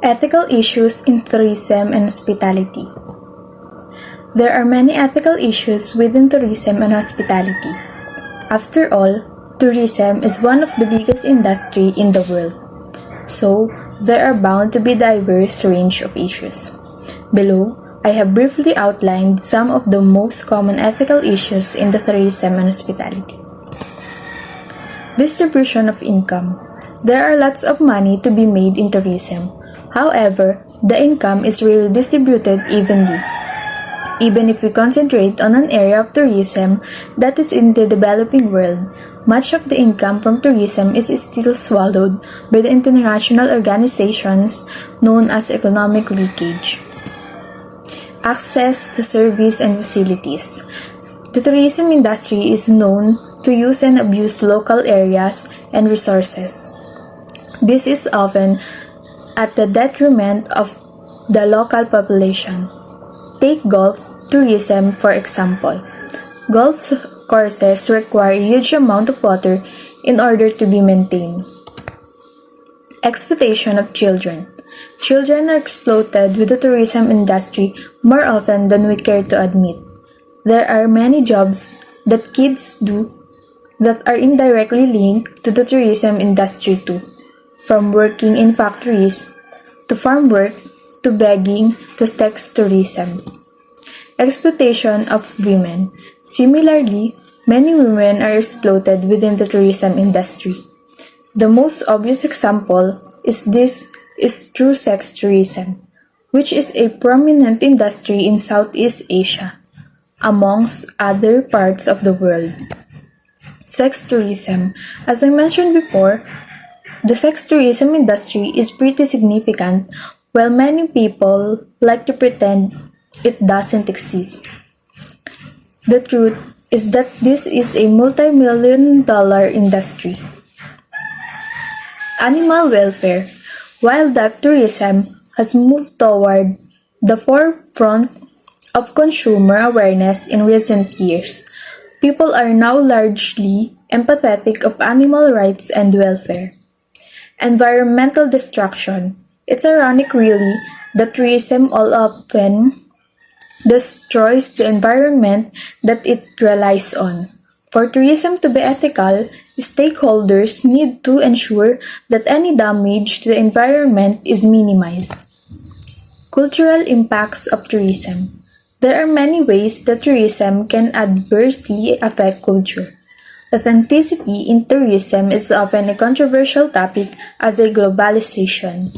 Ethical issues in tourism and hospitality. There are many ethical issues within tourism and hospitality. After all, tourism is one of the biggest industries in the world. So, there are bound to be diverse range of issues. Below, I have briefly outlined some of the most common ethical issues in the tourism and hospitality. Distribution of income. There are lots of money to be made in tourism. However, the income is rarely distributed evenly. Even if we concentrate on an area of tourism that is in the developing world, much of the income from tourism is still swallowed by the international organizations known as economic leakage. Access to service and facilities. The tourism industry is known to use and abuse local areas and resources. This is often at the detriment of the local population. Take golf tourism for example. Golf courses require a huge amount of water in order to be maintained. Exploitation of children. Children are exploited with the tourism industry more often than we care to admit. There are many jobs that kids do that are indirectly linked to the tourism industry too, from working in factories, to farm work, to begging, to sex tourism. Exploitation of women. Similarly, many women are exploited within the tourism industry. The most obvious example is through sex tourism, which is a prominent industry in Southeast Asia, amongst other parts of the world. Sex tourism. As I mentioned before, the sex tourism industry is pretty significant, while many people like to pretend it doesn't exist. The truth is that this is a multi-million-dollar industry. Animal welfare. Wildlife tourism has moved toward the forefront of consumer awareness in recent years. People are now largely empathetic of animal rights and welfare. Environmental destruction. It's ironic really that tourism all often destroys the environment that it relies on. For tourism to be ethical, stakeholders need to ensure that any damage to the environment is minimized. Cultural impacts of tourism. There are many ways that tourism can adversely affect culture. Authenticity in tourism is often a controversial topic as a globalization.